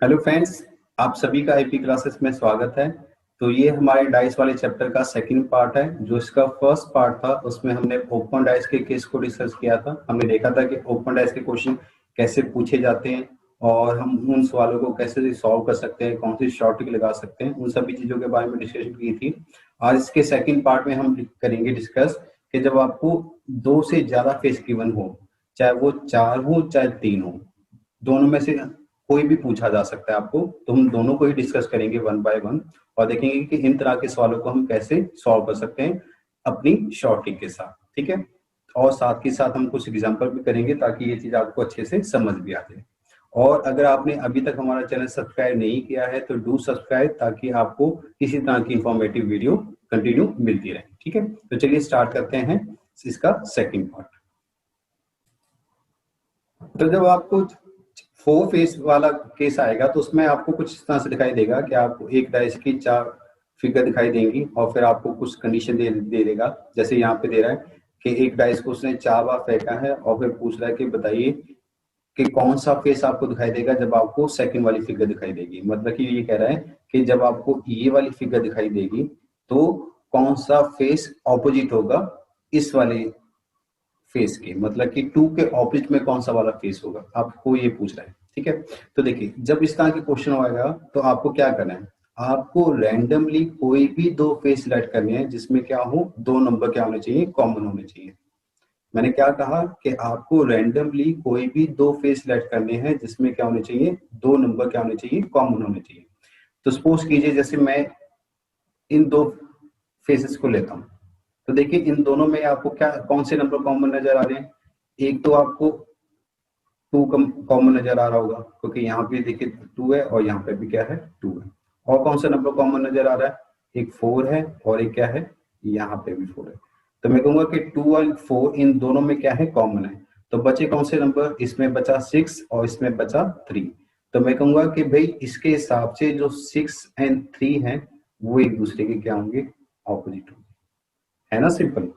Hello friends, आप सभी का आईपी क्लासेस में स्वागत है। तो ये हमारे डाइस वाले चैप्टर का सेकंड पार्ट है। जो इसका फर्स्ट पार्ट था उसमें हमने ओपन डाइस के केस को डिस्कस किया था। हमने देखा था कि ओपन डाइस के क्वेश्चन कैसे पूछे जाते हैं और हम उन सवालों को कैसे सॉल्व कर सकते हैं, कौन सी शॉर्ट ट्रिक लगा सकते हैं, उन सभी चीज़ों के बारे में डिस्कशन की थी। आज इसके सेकेंड पार्ट में हम करेंगे डिस्कस कि जब आपको दो से ज़्यादा फेस गिवन हो, चाहे वो चार हो चाहे तीन हो, दोनों में से कोई भी पूछा जा सकता है आपको, तो हम दोनों को ही डिस्कस करेंगे वन बाय वन और देखेंगे कि इन तरह के सवालों को हम कैसे सॉल्व कर सकते हैं अपनी शॉर्ट ट्रिक के साथ। ठीक है, और साथ ही साथ हम कुछ एग्जांपल भी करेंगे ताकि ये चीज आपको अच्छे से समझ भी आ जाए। और अगर आपने अभी तक हमारा चैनल सब्सक्राइब नहीं किया है तो डू सब्सक्राइब, ताकि आपको किसी तरह की इंफॉर्मेटिव वीडियो कंटिन्यू मिलती रहे। ठीक है, तो चलिए स्टार्ट करते हैं इसका सेकेंड पार्ट। तो जब आपको फोर फेस वाला केस आएगा तो उसमें आपको कुछ इस तरह से दिखाई देगा कि आपको एक डाइस की चार फिगर दिखाई देंगी और फिर आपको कुछ कंडीशन दे देगा। जैसे यहाँ पे दे रहा है कि एक डाइस को उसने चार बार फेंका है और फिर पूछ रहा है कि बताइए कि कौन सा फेस आपको दिखाई देगा जब आपको सेकंड वाली फिगर दिखाई देगी। मतलब कि ये कह रहा है कि जब आपको ये वाली फिगर दिखाई देगी तो कौन सा फेस ऑपोजिट होगा इस वाले फेस के, मतलब कि टू के ऑपोजिट में कौन सा वाला फेस होगा, आपको ये पूछ रहा है। ठीक है, तो देखिए जब इस तरह के क्वेश्चन आएगा तो आपको क्या करना है, आपको रैंडमली कोई भी दो फेस सिलेक्ट करने हैं जिसमें क्या हो, दो नंबर क्या होने चाहिए, कॉमन होने चाहिए। मैंने क्या कहा कि आपको रैंडमली कोई भी दो फेस सिलेक्ट करने हैं जिसमें क्या होने चाहिए, दो नंबर क्या होने चाहिए, कॉमन होने चाहिए। तो सपोज कीजिए जैसे मैं इन दो फेसेस को लेता हूं, तो देखिए इन दोनों में आपको क्या कौन से नंबर कॉमन नजर आ रहे हैं। एक तो आपको टू कॉमन नजर आ रहा होगा क्योंकि यहाँ पे देखिए टू है और यहाँ पे भी क्या है, टू है। और कौन सा नंबर कॉमन नजर आ रहा है, एक फोर है और एक क्या है, यहाँ पे भी फोर है। तो मैं कहूंगा कि टू और फोर इन दोनों में क्या है, कॉमन है। तो बचे कौन से नंबर, इसमें बचा सिक्स और इसमें बचा थ्री। तो मैं कहूंगा कि भाई इसके हिसाब से जो सिक्स एंड थ्री है वो एक दूसरे के क्या होंगे, ऑपोजिट होंगे। है ना, सिंपल।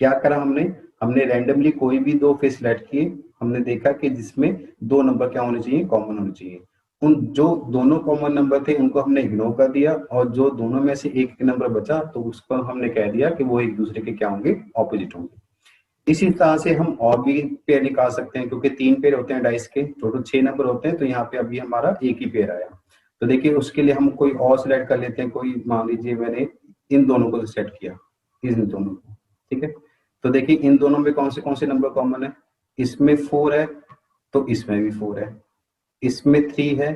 क्या करा हमने, हमने रैंडमली कोई भी दो फेस सिलेक्ट किए, हमने देखा कि जिसमें दो नंबर क्या होने चाहिए, कॉमन होने चाहिए। उन जो दोनों कॉमन नंबर थे उनको हमने इग्नोर कर दिया और जो दोनों में से एक नंबर बचा तो उसको हमने कह दिया कि वो एक दूसरे के क्या होंगे, ऑपोजिट होंगे। इसी तरह से हम और भी पेयर निकाल सकते हैं क्योंकि तीन पेयर होते हैं डाइस के, टोटल छह नंबर होते हैं, तो यहाँ पे अभी हमारा एक ही पेयर आया। तो देखिए उसके लिए हम कोई और सिलेक्ट कर लेते हैं, कोई मान लीजिए मैंने इन दोनों को सेट किया, इन दोनों को। ठीक है, तो देखिए इन दोनों में कौन से नंबर कॉमन है, इसमें फोर है तो इसमें भी फोर है, इसमें थ्री है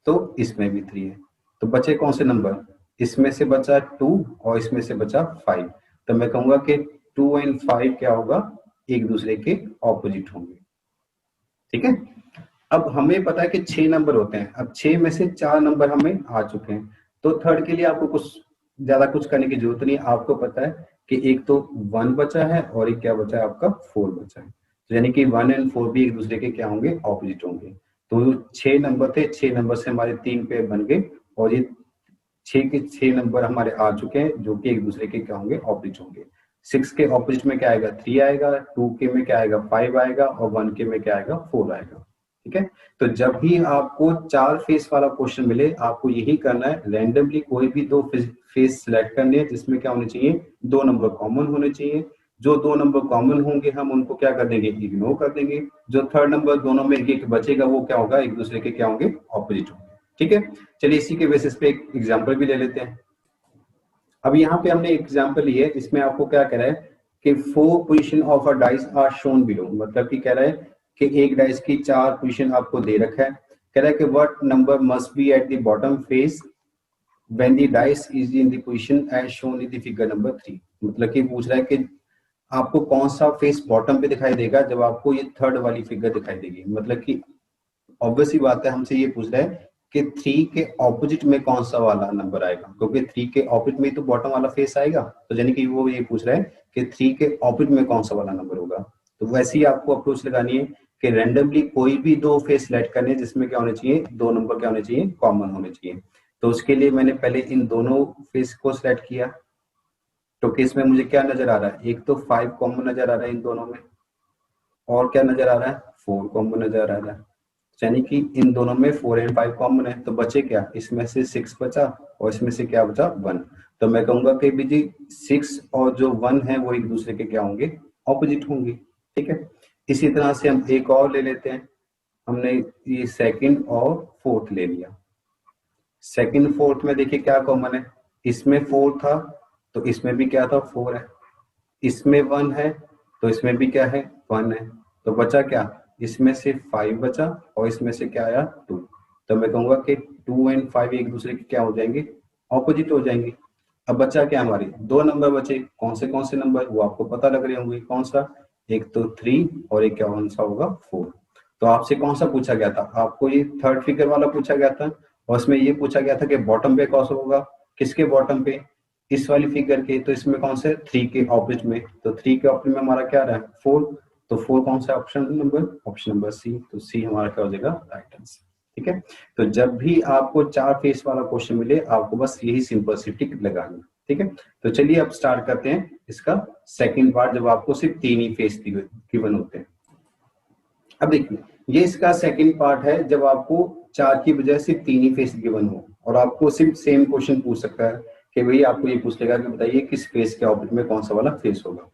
तो इसमें भी थ्री है। तो बचे कौन से नंबर, इसमें से बचा टू और इसमें से बचा फाइव। तो मैं कहूंगा कि टू एंड फाइव क्या होगा, एक दूसरे के ऑपोजिट होंगे। ठीक है, अब हमें पता है कि छह नंबर होते हैं, अब छह में से चार नंबर हमें आ चुके हैं। तो थर्ड के लिए आपको कुछ ज्यादा कुछ करने की जरूरत नहीं, आपको पता है कि एक तो वन बचा है और एक क्या बचा है, आपका फोर बचा है। तो यानी कि वन एंड फोर भी एक दूसरे के क्या होंगे, ऑपोजिट होंगे। तो छह नंबर थे, छह नंबर से हमारे तीन पेयर बन गए और ये छह के छह नंबर हमारे आ चुके हैं जो कि एक दूसरे के क्या होंगे, ऑपोजिट होंगे। सिक्स के ऑपोजिट में क्या आएगा, थ्री आएगा, टू के में क्या आएगा, फाइव आएगा और वन के में क्या आएगा, फोर आएगा। ठीक है, तो जब भी आपको चार फेस वाला क्वेश्चन मिले आपको यही करना है, रैंडमली कोई भी दो फेस सिलेक्ट करने हैं जिसमें क्या होने चाहिए, दो नंबर कॉमन होने चाहिए। जो दो नंबर कॉमन होंगे हम उनको क्या कर देंगे, इग्नोर कर देंगे। जो थर्ड नंबर दोनों में एक बचेगा वो क्या होगा, एक दूसरे के क्या होंगे, ऑपोजिट होंगे। ठीक है, चलिए इसी के बेसिस पे एक एग्जाम्पल भी ले लेते हैं। अब यहाँ पे हमने एग्जाम्पल ली है, इसमें आपको क्या कह रहा है कि four position of a dice are shown below. मतलब कि कह रहा है कि एक डाइस की चार पोजीशन आपको दे रखा है। कह रहा है कि what number must be at the bottom face when the dice is in the position as shown in the figure number three. मतलब कि पूछ रहा है कि आपको कौन सा फेस बॉटम पे दिखाई देगा जब आपको ये थर्ड वाली फिगर दिखाई देगी। मतलब कि ऑब्वियस ही बात है, हमसे ये पूछ रहा है कि थ्री के ऑपोजिट में कौन सा वाला नंबर आएगा, क्योंकि थ्री के ऑपोजिट में तो बॉटम वाला फेस आएगा। तो यानी कि वो ये पूछ रहा है कि थ्री के ऑपोजिट में कौन सा वाला नंबर होगा। तो वैसे ही आपको अप्रोच लगानी है कि रैंडमली कोई भी दो फेस सिलेक्ट करने जिसमें क्या होने चाहिए, दो नंबर क्या होने चाहिए, कॉमन होने चाहिए। तो उसके लिए मैंने पहले इन दोनों फेस को सिलेक्ट किया। तो केस में मुझे क्या नजर आ रहा है, एक तो फाइव कॉमन नजर आ रहा है इन दोनों में और क्या नजर आ रहा है, फोर कॉमन नजर आ रहा है। यानी कि इन दोनों में 4 और 5 कॉमन है, तो बचे क्या, इसमें से 6 बचा और इसमें से क्या बचा 1। तो मैं कहूंगा कि जी 6 और जो 1 है वो एक दूसरे के क्या होंगे, ऑपोजिट होंगे। ठीक है, इसी तरह से हम एक और ले लेते हैं। हमने ये सेकंड और फोर्थ ले लिया। सेकंड फोर्थ में देखिए क्या कॉमन है, इसमें 4 था तो इसमें भी क्या था 4 है, इसमें 1 है तो इसमें भी क्या है 1 है, तो बचा क्या, इसमें से 5 बचा और इसमें से क्या आया 2। तो मैं कहूंगा कि 2 और 5 एक दूसरे के क्या हो जाएंगे, ऑपोजिट हो जाएंगे। अब बचा क्या, हमारे दो नंबर बचे, कौन से नंबर, वो आपको पता लग रहे होंगे कौन सा, एक तो 3 और एक क्या कौन सा होगा 4। तो आपसे कौन सा पूछा गया था, आपको ये थर्ड फिगर वाला पूछा गया था और इसमें ये पूछा गया था कि बॉटम पे कौन सा होगा, किसके बॉटम पे, इस वाली फिगर के, तो इसमें कौन से 3 के ऑपोजिट में, तो 3 के ऑपोजिट में हमारा क्या रहा है 4, तो 4 कौन सा option number, option number C, तो सी हमारा क्या हो जाएगा राइट आंसर। ठीक है, तो जब भी आपको 4 फेस वाला क्वेश्चन मिले आपको बस यही सिंपल सी टिक लगानी। ठीक है, तो चलिए अब स्टार्ट करते हैं इसका सेकंड पार्ट, जब आपको सिर्फ 3 ही फेस गिवन होते हैं। अब देखिए ये इसका सेकंड पार्ट है, जब आपको 4 की बजाय सिर्फ 3 ही फेस गिवन हो और आपको सिर्फ सेम क्वेश्चन पूछ सकता है कि भाई आपको ये पूछ लेगा कि बताइए किस फेस के ऑपोजिट में कौन सा वाला फेस होगा।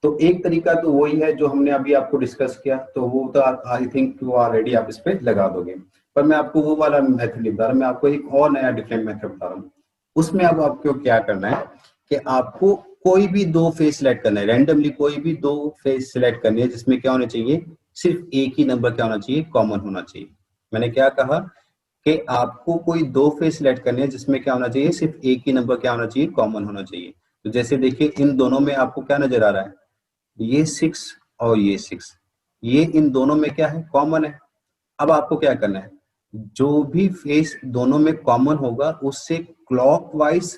तो एक तरीका तो वही है जो हमने अभी आपको डिस्कस किया, तो वो तो आई थिंक ऑलरेडी आप इस पे लगा दोगे, पर मैं आपको वो वाला मेथड नहीं बता रहा, मैं आपको एक और नया डिफरेंट मेथड बता रहा हूँ। उसमें अब आपको क्या करना है कि आपको कोई भी 2 फेस सिलेक्ट करना है, रैंडमली कोई भी 2 फेस सिलेक्ट करनी है जिसमें क्या होना चाहिए, सिर्फ एक ही नंबर क्या होना चाहिए, कॉमन होना चाहिए। मैंने क्या कहा कि आपको कोई 2 फेस सिलेक्ट करने हैं जिसमें क्या होना चाहिए, सिर्फ एक ही नंबर क्या होना चाहिए, कॉमन होना चाहिए। तो जैसे देखिए इन दोनों में आपको क्या नजर आ रहा है, ये 6 और ये 6, ये इन दोनों में क्या है, कॉमन है। अब आपको क्या करना है, जो भी फेस दोनों में कॉमन होगा उससे क्लॉकवाइज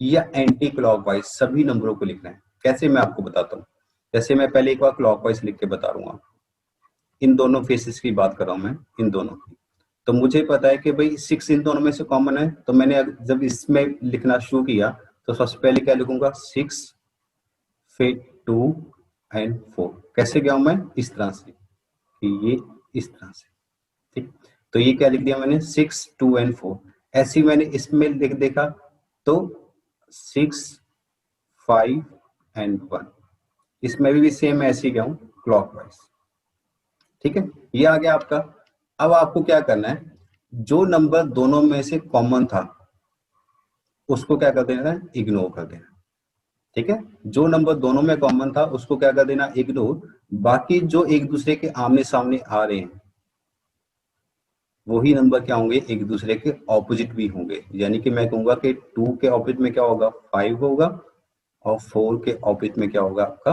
या एंटी क्लॉकवाइज सभी नंबरों को लिखना है। कैसे, मैं आपको बताता हूँ। जैसे मैं पहले एक बार क्लॉकवाइज लिख के बता दूंगा, इन दोनों फेसेस की बात कर रहा हूं मैं, इन दोनों की। तो मुझे पता है कि भाई 6 इन दोनों में से कॉमन है, तो मैंने जब इसमें लिखना शुरू किया तो सबसे पहले क्या लिखूंगा 6, फिर 2 एंड 4। कैसे गया हूं मैं, इस तरह से कि ये इस तरह से। ठीक, तो ये क्या लिख दिया मैंने 6, 2 एंड 4। ऐसे ही मैंने इसमें लिख देखा तो 6, 5 एंड 1। इसमें भी सेम ऐसे ही गया हूं क्लॉकवाइज। ठीक है, ये आ गया आपका। अब आपको क्या करना है, जो नंबर दोनों में से कॉमन था उसको क्या कर देना है, इग्नोर कर देना। ठीक है, जो नंबर दोनों में कॉमन था उसको क्या कर देना, इग्नोर। बाकी जो एक दूसरे के आमने सामने आ रहे हैं वही नंबर क्या होंगे, एक दूसरे के ऑपोजिट भी होंगे। यानी कि मैं कहूंगा कि 2 के ऑपोजिट में क्या होगा 5 होगा और 4 के ऑपोजिट में क्या होगा आपका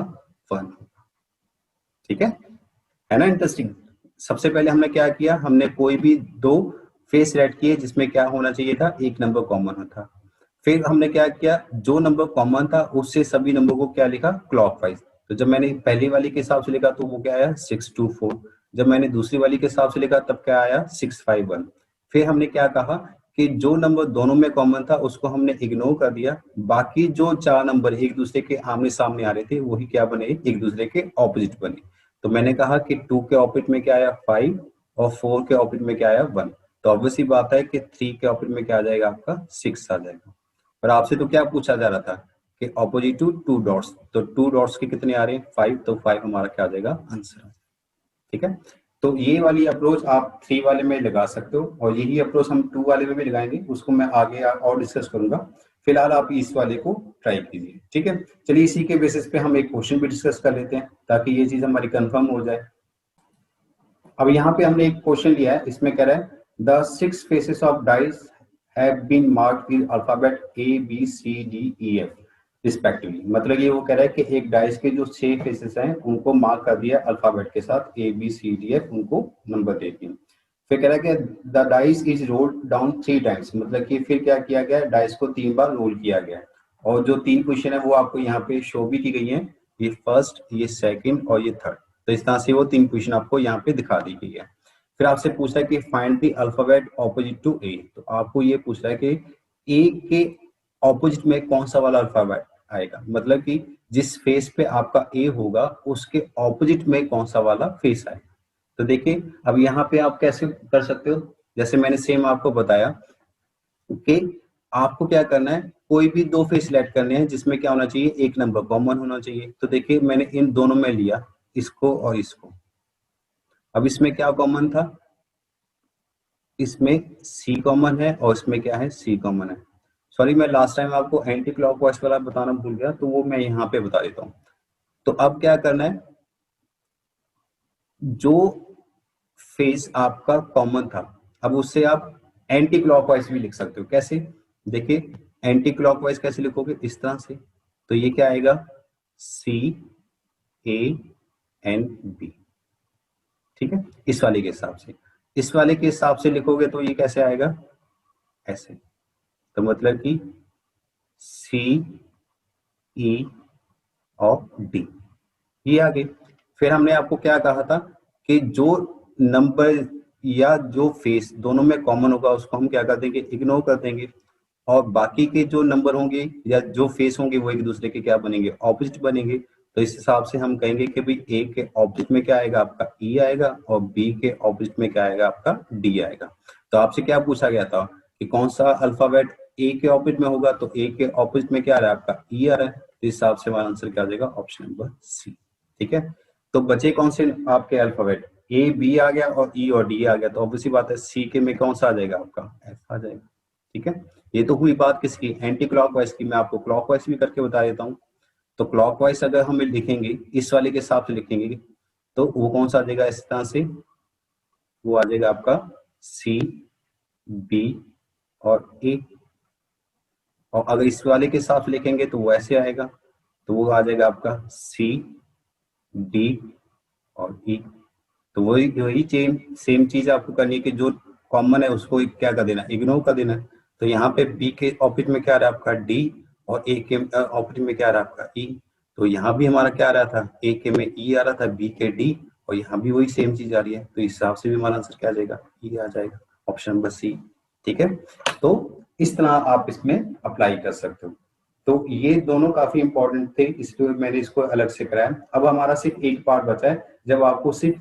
1 होगा। ठीक है ना इंटरेस्टिंग। सबसे पहले हमने क्या किया, हमने कोई भी 2 फेस सिलेक्ट किए जिसमें क्या होना चाहिए था, एक नंबर कॉमन था। फिर हमने क्या किया, जो नंबर कॉमन था उससे सभी नंबर को क्या लिखा, क्लॉकवाइज। तो जब मैंने पहली वाली के हिसाब से लिखा तो वो क्या आया 6, 2, 4। जब मैंने दूसरी वाली के हिसाब से लिखा तब क्या आया 6, 5, 1। फिर हमने क्या कहा कि जो नंबर दोनों में कॉमन था उसको हमने इग्नोर कर दिया, बाकी जो 4 नंबर एक दूसरे के आमने सामने आ रहे थे वही क्या बने, एक दूसरे के ऑपोजिट बने। तो मैंने कहा कि 2 के ऑपोजिट में क्या आया 5 और 4 के ऑपोजिट में क्या आया 1। तो ऑब्वियसली बात है कि 3 के ऑपोजिट में क्या आ जाएगा आपका 6 आ जाएगा। पर आपसे तो क्या पूछा जा रहा था कि ऑपोजिट टू 2 डॉट्स, तो 2 डॉट्स के कितने आ रहे हैं 5, तो 5 हमारा क्या आ जाएगा आंसर। ठीक है, तो ये वाली अप्रोच आप 3 वाले में लगा सकते हो और यही अप्रोच हम 2 वाले में भी लगाएंगे, उसको मैं आगे और डिस्कस करूंगा। फिलहाल आप इस वाले को ट्राई कीजिए। ठीक है, चलिए इसी के बेसिस पे हम एक क्वेश्चन भी डिस्कस कर लेते हैं ताकि ये चीज हमारी कंफर्म हो जाए। अब यहाँ पे हमने एक क्वेश्चन लिया है, इसमें कह रहा है the 6 faces of dice have been marked with alphabet A B C D E F respectively. मतलब ये वो कह रहा है कि एक डाइस के जो 6 फेसेस हैं उनको मार्क कर दिया अल्फाबेट के साथ A B C D F, उनको नंबर दे दिए। फिर कह रहा है कि the dice is rolled down 3 times, मतलब कि फिर क्या किया गया, डाइस को 3 बार रोल किया गया और जो 3 पोजीशन है वो आपको यहाँ पे शो भी की गई है, ये फर्स्ट, ये सेकंड और ये थर्ड। तो इस तरह से वो 3 पोजीशन आपको यहाँ पे दिखा दी गई है। फिर आपसे पूछा है कि find the alphabet opposite to A, तो आपको ये पूछ रहा है कि ए के ऑपोजिट में कौन सा वाला अल्फाबेट आएगा, मतलब कि जिस फेस पे आपका ए होगा उसके ऑपोजिट में कौन सा वाला फेस आएगा। तो देखिए अब यहाँ पे आप कैसे कर सकते हो, जैसे मैंने सेम आपको बताया कि आपको क्या करना है, कोई भी दो फेस सिलेक्ट करने हैं जिसमें क्या होना चाहिए, एक नंबर कॉमन होना चाहिए। तो देखिए मैंने इन दोनों में लिया, इसको और इसको। अब इसमें क्या कॉमन था, इसमें सी कॉमन है और इसमें क्या है, सी कॉमन है। सॉरी मैं लास्ट टाइम आपको एंटी क्लॉकवाइज वाला बताना भूल गया, तो वो मैं यहाँ पे बता देता हूँ। तो अब क्या करना है, जो फेस आपका कॉमन था, अब उससे आप एंटी क्लॉकवाइज भी लिख सकते हो। कैसे, देखिए एंटी क्लॉकवाइज कैसे लिखोगे, इस तरह से। तो ये क्या आएगा, सी ए एन बी, ठीक है, इस वाले के हिसाब से। इस वाले के हिसाब से लिखोगे तो ये कैसे आएगा, ऐसे। तो मतलब कि सी ई और डी, ये आ गई। फिर हमने आपको क्या कहा था कि जो नंबर या जो फेस दोनों में कॉमन होगा उसको हम क्या कर देंगे, इग्नोर कर देंगे। और बाकी के जो नंबर होंगे या जो फेस होंगे वो एक दूसरे के क्या बनेंगे, ऑपोजिट बनेंगे। तो इस हिसाब से हम कहेंगे कि भाई ए के ऑपोजिट में क्या आएगा, आपका ई आएगा, और बी के ऑपोजिट में क्या आएगा, आपका डी आएगा। तो आपसे क्या पूछा गया था कि कौन सा अल्फाबेट ए के ऑपोजिट में होगा, तो ए के ऑपोजिट में क्या आ रहा है, आपका ई आ रहा है। तो इस हिसाब से हमारा आंसर क्या आ जाएगा, ऑप्शन नंबर सी, ठीक है। तो बचे कौन से आपके अल्फाबेट, ए बी आ गया और ई और डी आ गया, तो ऑब्वियसली बात है सी के में कौन सा आ जाएगा, आपका एफ आ जाएगा, ठीक है। ये तो हुई बात किसकी, एंटी क्लॉकवाइज की। मैं आपको क्लॉकवाइज भी करके बता देता हूँ। तो क्लॉकवाइज अगर हम लिखेंगे इस वाले के हिसाब से लिखेंगे, तो वो कौन सा आ जाएगा, इस तरह से वो आ जाएगा आपका सी बी और ए। और अगर इस वाले के हिसाब से लिखेंगे तो वो ऐसे आएगा, तो वो आ जाएगा आपका सी डी और ई। तो वही वही सेम चीज आपको करनी है कि जो कॉमन है उसको क्या कर देना, इग्नोर कर देना। तो यहाँ पे बी के ऑपोजिट में क्या आ रहा है, आपका डी, और ए के ऑपोजिट में क्या आ रहा है, आपका ई। तो यहाँ भी हमारा क्या आ रहा था, ए के में ई आ रहा था, बी के डी, और यहाँ भी वही सेम चीज आ रही है। तो इस हिसाब से भी हमारा आंसर क्या आ जाएगा, ई आ जाएगा, ऑप्शन नंबर सी, ठीक है। तो इस तरह आप इसमें अप्लाई कर सकते हो। तो ये दोनों काफी इंपॉर्टेंट थे, इसलिए मैंने इसको अलग से कराया। अब हमारा सिर्फ एक पार्ट बचा है, जब आपको सिर्फ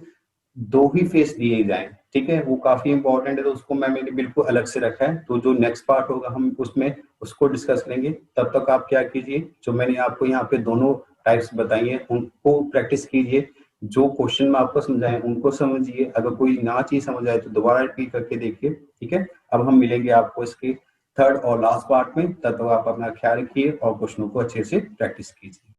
दो ही फेस दिए जाएं, ठीक है, वो काफी इंपॉर्टेंट है, तो उसको मैंने बिल्कुल अलग से रखा है। तो जो नेक्स्ट पार्ट होगा हम उसमें उसको डिस्कस करेंगे। तब तक आप क्या कीजिए, जो मैंने आपको यहाँ पे दोनों टाइप्स बताई हैं उनको प्रैक्टिस कीजिए। जो क्वेश्चन में आपको समझाए उनको समझिए, अगर कोई ना चीज समझ आए तो दोबारा रिपीट करके देखिए, ठीक है। अब हम मिलेंगे आपको इसके थर्ड और लास्ट पार्ट में, तब तक आप अपना ख्याल रखिए और क्वेश्चनों को अच्छे से प्रैक्टिस कीजिए।